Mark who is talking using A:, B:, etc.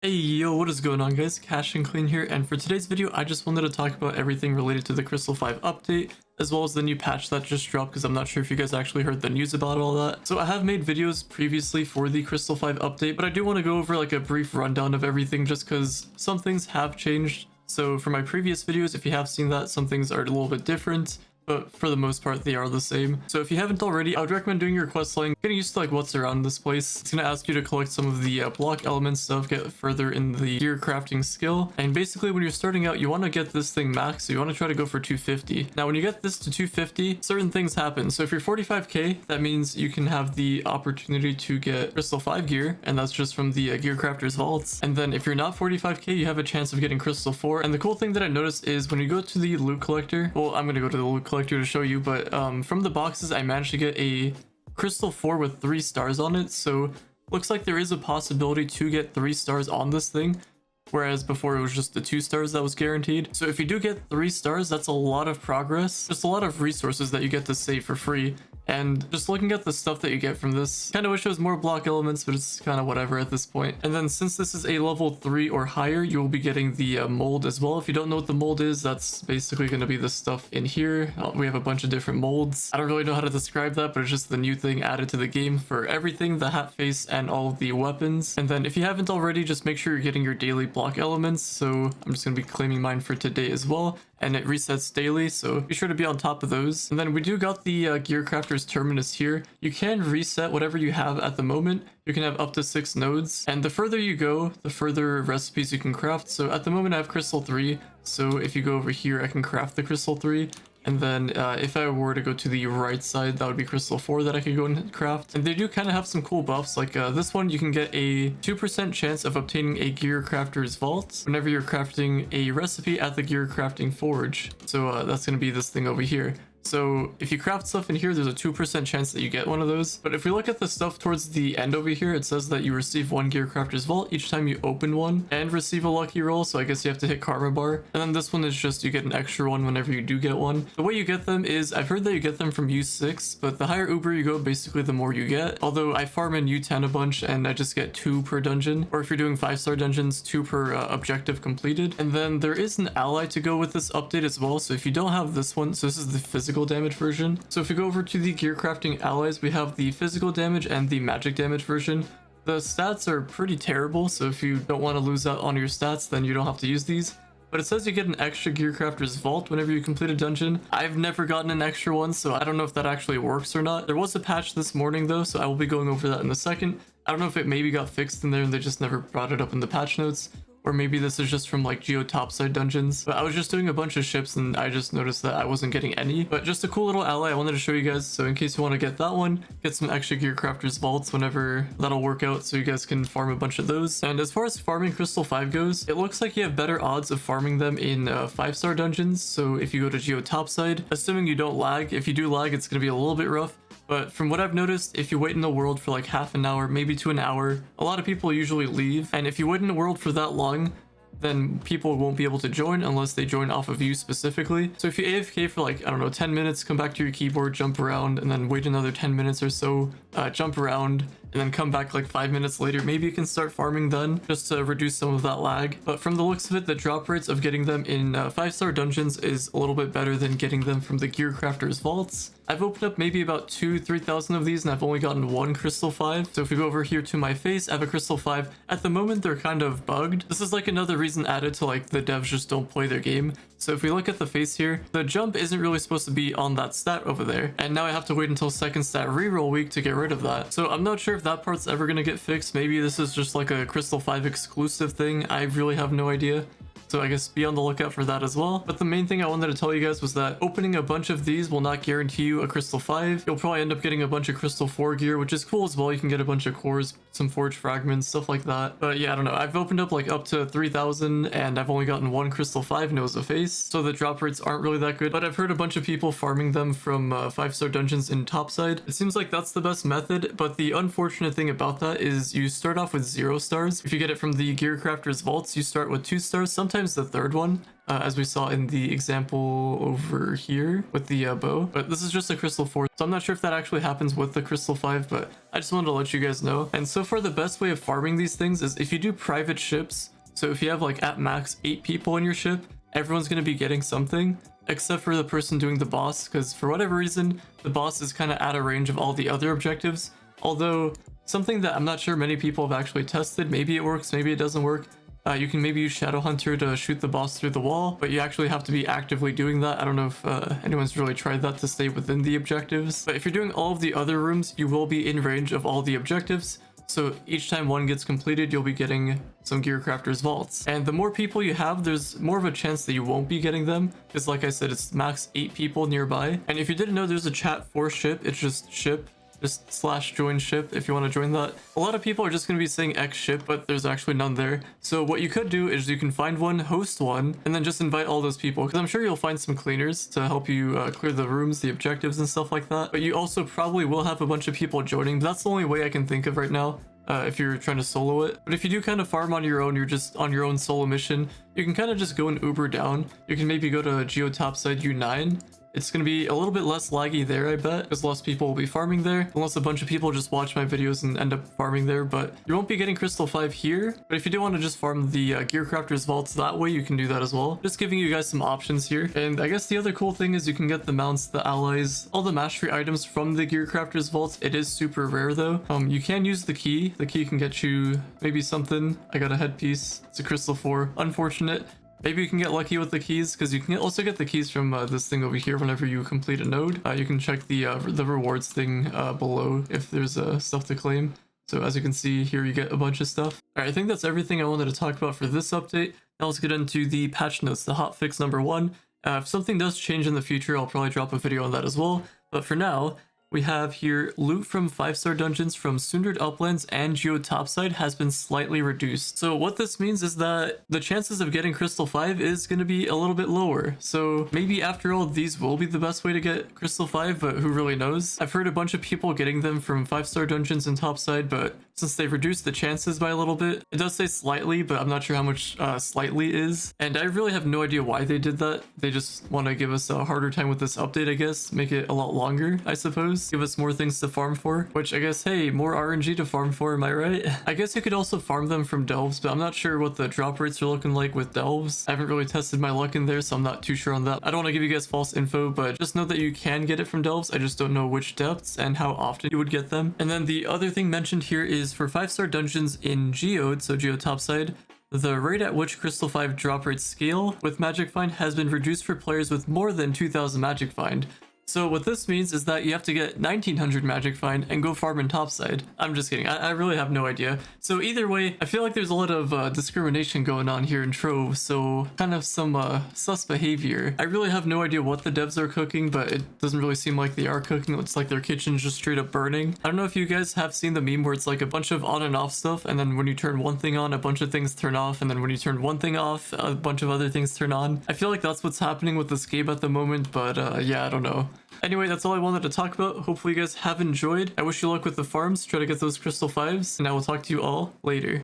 A: Hey yo, what is going on guys? Cash and Clean here, and for today's video I just wanted to talk about everything related to the Crystal 5 update, as well as the new patch that just dropped, because I'm not sure if you guys actually heard the news about all that. So I have made videos previously for the Crystal 5 update, but I do want to go over like a brief rundown of everything just because some things have changed. So for my previous videos, if you have seen that, some things are a little bit different, but for the most part they are the same. So if you haven't already, I would recommend doing your quest line, getting used to like what's around this place. It's gonna ask you to collect some of the block elements stuff, get further in the gear crafting skill, and basically when you're starting out you want to get this thing max, so you want to try to go for 250. Now when you get this to 250, certain things happen. So if you're 45k, that means you can have the opportunity to get Crystal 5 gear, and that's just from the gear crafters vaults. And then if you're not 45k, you have a chance of getting Crystal 4. And the cool thing that I noticed is when you go to the loot collector, well, I'm gonna go to the loot collector to show you, but from the boxes I managed to get a Crystal 4 with 3 stars on it, so looks like there is a possibility to get 3 stars on this thing, whereas before it was just the 2 stars that was guaranteed. So if you do get 3 stars, that's a lot of progress, just a lot of resources that you get to save for free. And just looking at the stuff that you get from this, kind of wish it was more block elements, but it's kind of whatever at this point. And then since this is a level 3 or higher, you will be getting the mold as well. If you don't know what the mold is, that's basically going to be the stuff in here. We have a bunch of different molds. I don't really know how to describe that, but it's just the new thing added to the game for everything, the hat face and all of the weapons. And then if you haven't already, just make sure you're getting your daily block elements. So I'm just going to be claiming mine for today as well, and it resets daily, so be sure to be on top of those. And then we do got the gear crafters terminus here. You can reset whatever you have at the moment. You can have up to 6 nodes, and the further you go, the further recipes you can craft. So at the moment I have Crystal 3, so if you go over here I can craft the Crystal 3. And then if I were to go to the right side, that would be Crystal 4 that I could go and craft. And they do kind of have some cool buffs, like this one you can get a 2% chance of obtaining a gear crafter's vault whenever you're crafting a recipe at the gear crafting forge. So that's going to be this thing over here. So if you craft stuff in here, there's a 2% chance that you get one of those. But if we look at the stuff towards the end over here, it says that you receive 1 gear crafter's vault each time you open one and receive a lucky roll. So I guess you have to hit karma bar. And then this one is just you get an extra one whenever you do get one. The way you get them is, I've heard that you get them from U6, but the higher Uber you go, basically the more you get. Although I farm in U10 a bunch and I just get 2 per dungeon. Or if you're doing 5-star dungeons, 2 per objective completed. And then there is an ally to go with this update as well. So if you don't have this one, so this is the physical damage version. So if you go over to the gear crafting allies, we have the physical damage and the magic damage version. The stats are pretty terrible, so if you don't want to lose out on your stats, then you don't have to use these. But it says you get an extra gear crafter's vault whenever you complete a dungeon. I've never gotten an extra one, so I don't know if that actually works or not. There was a patch this morning though, so I will be going over that in a second. I don't know if it maybe got fixed in there and they just never brought it up in the patch notes, or maybe this is just from like topside dungeons. But I was just doing a bunch of ships and I just noticed that I wasn't getting any. But just a cool little ally I wanted to show you guys, so in case you want to get that one, get some extra gear crafters vaults whenever that'll work out, so you guys can farm a bunch of those. And as far as farming Crystal 5 goes, it looks like you have better odds of farming them in 5-star dungeons. So if you go to topside, assuming you don't lag, if you do lag it's going to be a little bit rough. But from what I've noticed, if you wait in the world for like half an hour, maybe to an hour, a lot of people usually leave. And if you wait in the world for that long, then people won't be able to join unless they join off of you specifically. So if you AFK for like, I don't know, 10 minutes, come back to your keyboard, jump around, and then wait another 10 minutes or so, jump around, and then come back like 5 minutes later, maybe you can start farming then, just to reduce some of that lag. But from the looks of it, the drop rates of getting them in 5-star dungeons is a little bit better than getting them from the gear crafters vaults. I've opened up maybe about 2,000-3,000 of these and I've only gotten 1 Crystal 5. So if we go over here to my face, I have a Crystal 5. At the moment, they're kind of bugged. This is like another reason added to like the devs just don't play their game. So if we look at the face here, the jump isn't really supposed to be on that stat over there. And now I have to wait until second stat reroll week to get rid of that. So I'm not sure if that part's ever going to get fixed. Maybe this is just like a Crystal 5 exclusive thing. I really have no idea. So I guess be on the lookout for that as well. But the main thing I wanted to tell you guys was that opening a bunch of these will not guarantee you a Crystal 5. You'll probably end up getting a bunch of Crystal 4 gear, which is cool as well. You can get a bunch of cores, some forge fragments, stuff like that. But yeah, I don't know. I've opened up like up to 3,000 and I've only gotten 1 Crystal 5 nose of face. So the drop rates aren't really that good. But I've heard a bunch of people farming them from 5-star dungeons in topside. It seems like that's the best method. But the unfortunate thing about that is you start off with 0 stars. If you get it from the gear crafters vaults, you start with 2 stars. Sometimes sometimes the third one, as we saw in the example over here with the bow. But this is just a crystal 4, so I'm not sure if that actually happens with the crystal 5, but I just wanted to let you guys know. And so far the best way of farming these things is if you do private ships. So if you have like at max 8 people in your ship, everyone's going to be getting something, except for the person doing the boss, because for whatever reason, the boss is kind of out of range of all the other objectives. Although, something that I'm not sure many people have actually tested, maybe it works, maybe it doesn't work. You can maybe use Shadow Hunter to shoot the boss through the wall, but you actually have to be actively doing that. I don't know if anyone's really tried that to stay within the objectives. But if you're doing all of the other rooms, you will be in range of all the objectives. So each time one gets completed, you'll be getting some Gear Crafter's vaults. And the more people you have, there's more of a chance that you won't be getting them. Because like I said, it's max 8 people nearby. And if you didn't know, there's a chat for ship. It's just ship. Just /join ship if you want to join that. A lot of people are just going to be saying X ship, but there's actually none there. So what you could do is you can find one, host one, and then just invite all those people. Because I'm sure you'll find some cleaners to help you clear the rooms, the objectives, and stuff like that. But you also probably will have a bunch of people joining. That's the only way I can think of right now. If you're trying to solo it. But if you do kind of farm on your own, you're just on your own solo mission, you can kind of just go and Uber down. You can maybe go to topside U9. It's going to be a little bit less laggy there, I bet, because less people will be farming there, unless a bunch of people just watch my videos and end up farming there. But you won't be getting Crystal 5 here, but if you do want to just farm the Gear Crafter's vaults that way, you can do that as well. Just giving you guys some options here. And I guess the other cool thing is you can get the mounts, the allies, all the mastery items from the Gear Crafter's vaults. It is super rare though. You can use the key. The key can get you maybe something. I got a headpiece. It's a Crystal 4. Unfortunate. Maybe you can get lucky with the keys, because you can also get the keys from this thing over here whenever you complete a node. You can check the rewards thing below if there's stuff to claim. So as you can see here, you get a bunch of stuff. Alright, I think that's everything I wanted to talk about for this update. Now let's get into the patch notes, the hotfix number 1. If something does change in the future, I'll probably drop a video on that as well. But for now, we have here loot from 5-star dungeons from Sundred Uplands and Topside has been slightly reduced. So what this means is that the chances of getting Crystal 5 is going to be a little bit lower. So maybe after all, these will be the best way to get Crystal 5, but who really knows? I've heard a bunch of people getting them from 5-star dungeons and Topside, but since they've reduced the chances by a little bit, it does say slightly, but I'm not sure how much slightly is. And I really have no idea why they did that. They just want to give us a harder time with this update, I guess. Make it a lot longer, I suppose. Give us more things to farm for, which I guess, hey, more RNG to farm for, am I right? I guess you could also farm them from delves, but I'm not sure what the drop rates are looking like with delves. I haven't really tested my luck in there, so I'm not too sure on that. I don't want to give you guys false info, but just know that you can get it from delves. I just don't know which depths and how often you would get them. And then the other thing mentioned here is for 5-star dungeons in Geode, so Topside, the rate at which Crystal 5 drop rates scale with Magic Find has been reduced for players with more than 2,000 Magic Find. So what this means is that you have to get 1900 Magic Find and go farm in Topside. I'm just kidding. I really have no idea. So either way, I feel like there's a lot of discrimination going on here in Trove, so kind of some sus behavior. I really have no idea what the devs are cooking, but it doesn't really seem like they are cooking. It looks like their kitchen's just straight up burning. I don't know if you guys have seen the meme where it's like a bunch of on and off stuff, and then when you turn one thing on, a bunch of things turn off, and then when you turn one thing off, a bunch of other things turn on. I feel like that's what's happening with this game at the moment, but yeah, I don't know. Anyway, that's all I wanted to talk about. Hopefully you guys have enjoyed. I wish you luck with the farms. Try to get those Crystal 5s, and I will talk to you all later.